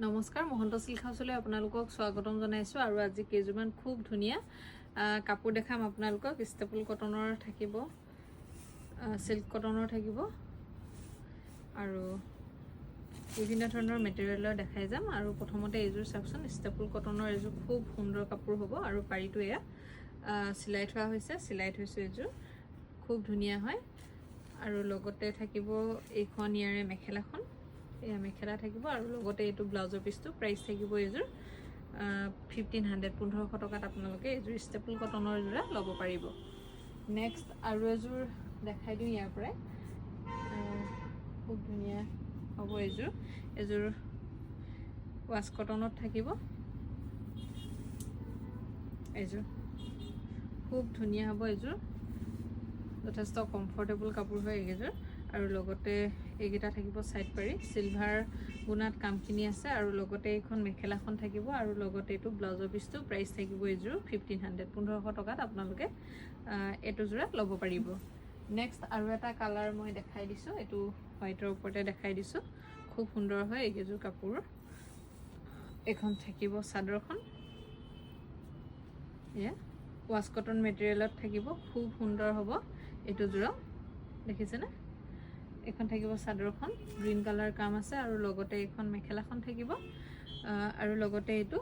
নমস্কাৰ মহন্ত সিল্ক হাউচলৈ আপোনালোকক স্বাগতম জনাইছো আৰু আজি কেইজুমান খুব ধুনিয়া কাপোৰ দেখাম আপোনালোকক ষ্টেপল কটনৰ থাকিব সিল্ক কটনৰ থাকিব আৰু বিভিন্ন ধৰণৰ মেটেৰিয়েলৰ দেখাই যাম আৰু প্ৰথমতে এইজোৰ চাওকচোন ষ্টেপল কটনৰ এইজোৰ খুব সুন্দৰ কাপোৰ হ'ব আৰু পাৰিটো এয়া সিলাই থোৱা হৈছে এইজোৰ খুব ধুনিয়া হয় আৰু লগতে থাকিব এইখন ইয়াৰে মেখেলাখন এয়া মেখেলা থাকিব আৰু লগতে এইটো ব্লাউজৰ পিছটো প্ৰাইস থাকিব এইজোৰ 1500 টকাত আপোনালোকে এইজোৰ ষ্টেপল কটনৰ জোৰা ল'ব পাৰিব নেক্সট আৰু এজোৰ দেখাই দিও ইয়াৰ পৰা খুব ধুনিয়া হ'ব এইজোৰ ওয়াশ কটনত থাকিব এইজোৰ খুব ধুনিয়া হ'ব এইজোৰ যথেষ্ট কমফৰ্টেবল কাপোৰ হয় এইজোৰ আৰু লগতে এইগিটা থাকিব সাইড পাৰি সিলভাৰ গুণাত কামখিনি আছে আৰু লগতে এইখন মেখেলাখন থাকিব আৰু লগতে এইটো ব্লাউজৰ পিছটো প্ৰাইস থাকিব এইজোৰ 1500 টকাত আপোনালোকে এটো জোৰা ল'ব পাৰিব নেক্সট আৰু এটা কালাৰ মই দেখাই দিছো এটো হোৱাইটৰ ওপৰতে দেখাই দিছো খুব সুন্দৰ হয় এইজোৰ কাপোৰ এখন থাকিব চাদৰখন এয়া ওয়াশ কটন মেটেৰিয়েলত থাকিব খুব সুন্দৰ হ'ব এটো জোৰা দেখিছে না এখন থাকিব চাদৰখন গ্ৰীন কালাৰ কাম আছে আৰু লগতে এখন মেখেলাখন থাকিব আৰু লগতে এটো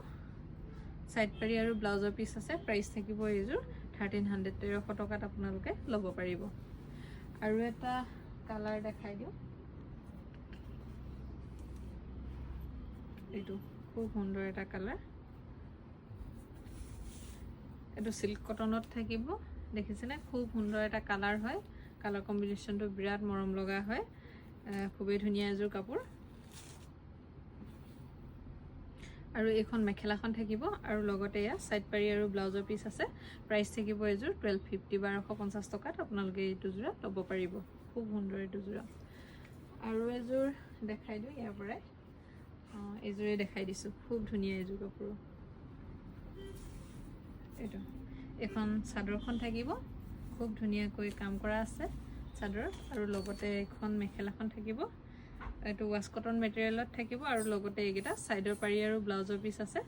সাইড পাৰি আৰু ব্লাউজৰ পিস আছে প্ৰাইস থাকিব এইজোৰ 1300 টকাত আপোনালোকে ল'ব পাৰিব আৰু এটা কালাৰ দেখাই দিও এটো খুব সুন্দৰ এটা কালাৰ এটো সিল্ক কটনত থাকিব দেখিছেনে খুব সুন্দৰ এটা কালাৰ হয় কালাৰ কম্বিনেশনটো বিৰাট মৰম লগা হয় খুবই ধুনিয়া এজোৰ কাপোৰ আৰু এখন মেখেলাখন থাকিব আৰু লগতে ইয়া সাইড পাৰি আৰু ব্লাউজৰ পিস আছে প্ৰাইস থাকিব এজোৰ 1250 টকাত আপোনালোকে এইটো জোৰা ল'ব পাৰিব খুব সুন্দৰ এইটো জোৰা আৰু এজোৰ দেখাই দিও ইয়াৰ পৰা এজোৰে দেখাই দিছো খুব ধুনিয়া এজোৰ কাপোৰ এইটো এখন চাদৰখন থাকিব খুব ধুনিয়াকৈ কাম কৰা আছে চাদৰ আৰু লগতে এখন মেখেলাখন থাকিব এটো ওয়াশ কটন মেটেৰিয়েলত থাকিব আৰু লগতে এইগিটা সাইডৰ পাৰি আৰু ব্লাউজৰ পিস আছে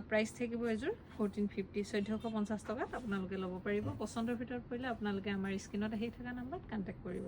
প্ৰাইস থাকিব এজোৰ 1450 টকাত আপোনালোকে ল'ব পাৰিব পছন্দৰ ভিতৰত পৰিলে আপোনালোকে আমাৰ স্ক্ৰিনত আহি থকা নম্বৰত কন্টাক্ট কৰিব